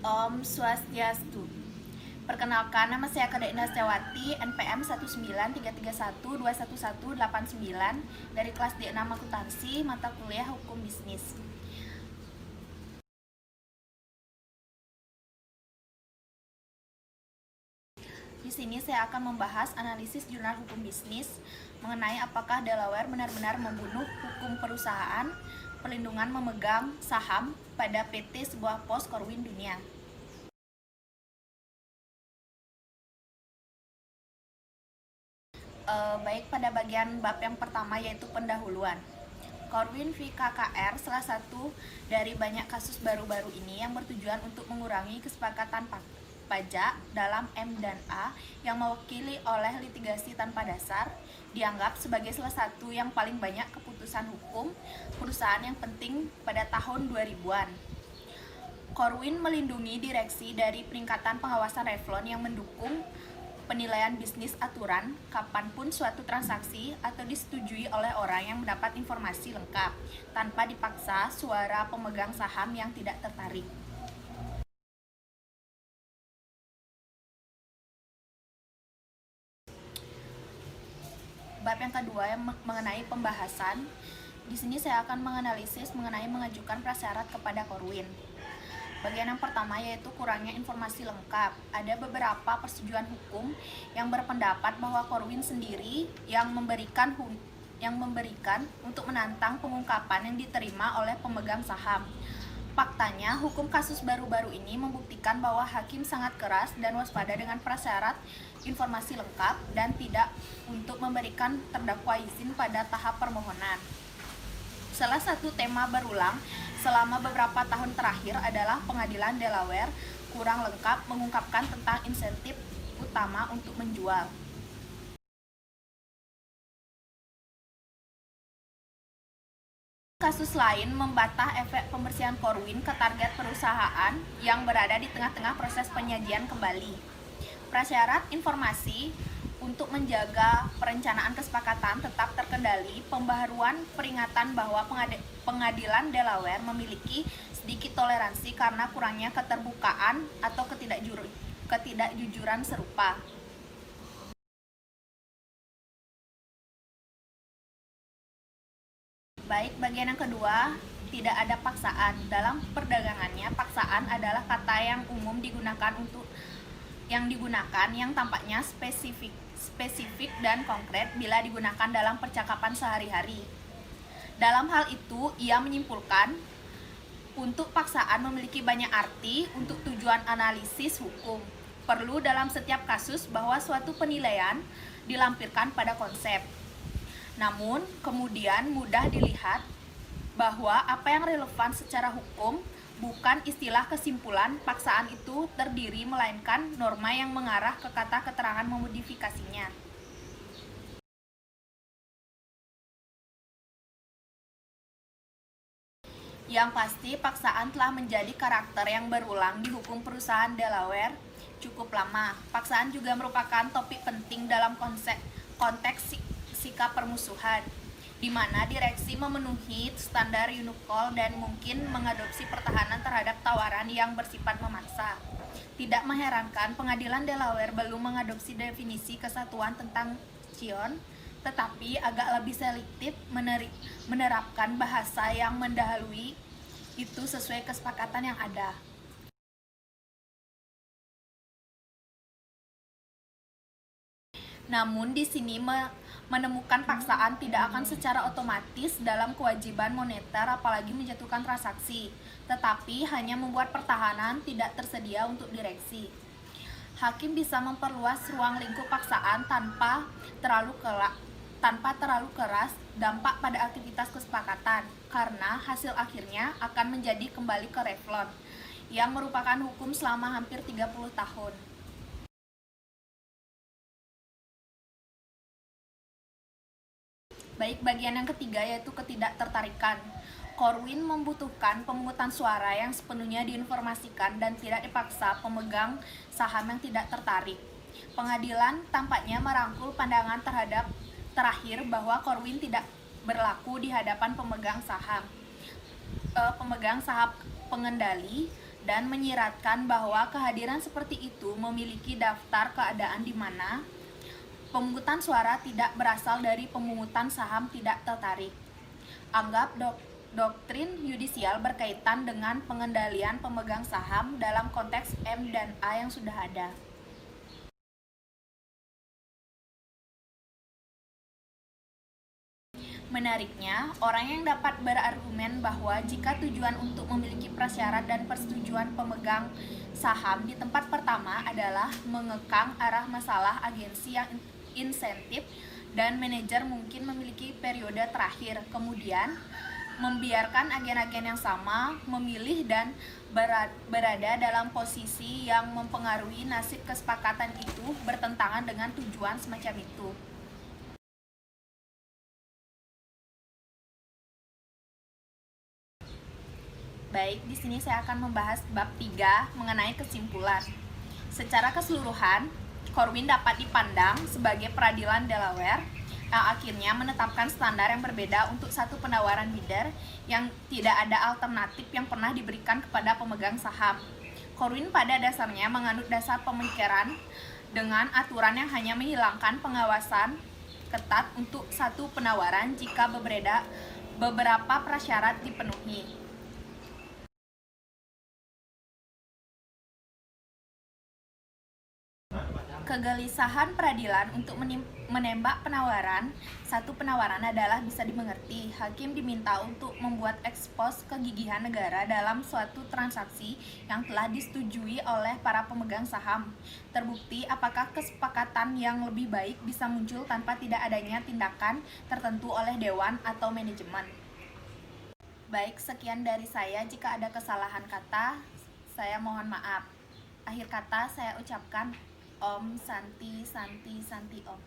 Om Swastiastu. Perkenalkan, nama saya Kadek Nastiawati, NPM 19331211189 dari kelas D6 Akuntansi, mata kuliah Hukum Bisnis. Di sini saya akan membahas analisis jurnal hukum bisnis mengenai apakah Delaware benar-benar membunuh hukum perusahaan, perlindungan memegang saham pada PT sebuah pos Corwin dunia. Baik, pada bagian bab yang pertama yaitu pendahuluan. Corwin v. KKR salah satu dari banyak kasus baru-baru ini yang bertujuan untuk mengurangi kesepakatan pajak dalam M dan A yang mewakili oleh litigasi tanpa dasar, dianggap sebagai salah satu yang paling banyak keputusan hukum perusahaan yang penting pada tahun 2000-an. Corwin melindungi direksi dari peningkatan pengawasan Revlon yang mendukung penilaian bisnis aturan kapanpun suatu transaksi atau disetujui oleh orang yang mendapat informasi lengkap tanpa dipaksa suara pemegang saham yang tidak tertarik. Bab yang kedua yang mengenai pembahasan. Di sini saya akan menganalisis mengenai mengajukan prasyarat kepada Corwin. Bagian yang pertama yaitu kurangnya informasi lengkap. Ada beberapa persetujuan hukum yang berpendapat bahwa Corwin sendiri yang memberikan untuk menantang pengungkapan yang diterima oleh pemegang saham. Faktanya, hukum kasus baru-baru ini membuktikan bahwa hakim sangat keras dan waspada dengan prasyarat informasi lengkap dan tidak untuk memberikan terdakwa izin pada tahap permohonan. Salah satu tema berulang selama beberapa tahun terakhir adalah pengadilan Delaware kurang lengkap mengungkapkan tentang insentif utama untuk menjual. Kasus lain membantah efek pembersihan Corwin ke target perusahaan yang berada di tengah-tengah proses penyajian kembali. Prasyarat informasi untuk menjaga perencanaan kesepakatan tetap terkendali. Pembaharuan peringatan bahwa pengadilan Delaware memiliki sedikit toleransi karena kurangnya keterbukaan atau ketidakjujuran serupa. Baik, bagian yang kedua, tidak ada paksaan. Dalam perdagangannya, paksaan adalah kata yang umum digunakan yang tampaknya spesifik dan konkret bila digunakan dalam percakapan sehari-hari. Dalam hal itu, ia menyimpulkan untuk paksaan memiliki banyak arti untuk tujuan analisis hukum. Perlu dalam setiap kasus bahwa suatu penilaian dilampirkan pada konsep. Namun, kemudian mudah dilihat bahwa apa yang relevan secara hukum bukan istilah kesimpulan paksaan itu terdiri, melainkan norma yang mengarah ke kata keterangan memodifikasinya. Yang pasti, paksaan telah menjadi karakter yang berulang di hukum perusahaan Delaware cukup lama. Paksaan juga merupakan topik penting dalam konteks sikap permusuhan, di mana direksi memenuhi standar Unicol dan mungkin mengadopsi pertahanan terhadap tawaran yang bersifat memaksa. Tidak mengherankan pengadilan Delaware belum mengadopsi definisi kesatuan tentang cion, tetapi agak lebih selektif menerapkan bahasa yang mendahului itu sesuai kesepakatan yang ada. Namun di sini menemukan paksaan tidak akan secara otomatis dalam kewajiban moneter apalagi menjatuhkan transaksi, tetapi hanya membuat pertahanan tidak tersedia untuk direksi. Hakim bisa memperluas ruang lingkup paksaan tanpa terlalu keras dampak pada aktivitas kesepakatan, karena hasil akhirnya akan menjadi kembali ke Revlon, yang merupakan hukum selama hampir 30 tahun. Baik, bagian yang ketiga yaitu ketidaktertarikan. Corwin membutuhkan pemungutan suara yang sepenuhnya diinformasikan dan tidak dipaksa pemegang saham yang tidak tertarik. Pengadilan tampaknya merangkul pandangan terakhir bahwa Corwin tidak berlaku di hadapan pemegang saham pengendali dan menyiratkan bahwa kehadiran seperti itu memiliki daftar keadaan di mana pemungutan suara tidak berasal dari pemungutan saham tidak tertarik. Anggap doktrin yudisial berkaitan dengan pengendalian pemegang saham dalam konteks M dan A yang sudah ada. Menariknya, orang yang dapat berargumen bahwa jika tujuan untuk memiliki prasyarat dan persetujuan pemegang saham di tempat pertama adalah mengekang arah masalah agensi yang insentif dan manajer mungkin memiliki periode terakhir, kemudian membiarkan agen-agen yang sama memilih dan berada dalam posisi yang mempengaruhi nasib kesepakatan itu bertentangan dengan tujuan semacam itu. Baik, di sini saya akan membahas bab 3 mengenai kesimpulan. Secara keseluruhan, Corwin dapat dipandang sebagai peradilan Delaware yang akhirnya menetapkan standar yang berbeda untuk satu penawaran bidder yang tidak ada alternatif yang pernah diberikan kepada pemegang saham. Corwin pada dasarnya menganut dasar pemikiran dengan aturan yang hanya menghilangkan pengawasan ketat untuk satu penawaran jika beberapa prasyarat dipenuhi. Kegelisahan peradilan untuk menembak satu penawaran adalah bisa dimengerti. Hakim diminta untuk membuat ekspos kegigihan negara dalam suatu transaksi yang telah disetujui oleh para pemegang saham. Terbukti apakah kesepakatan yang lebih baik bisa muncul tanpa tidak adanya tindakan tertentu oleh dewan atau manajemen. Baik, sekian dari saya. Jika ada kesalahan kata, saya mohon maaf. Akhir kata saya ucapkan Om Santi Santi Santi Om.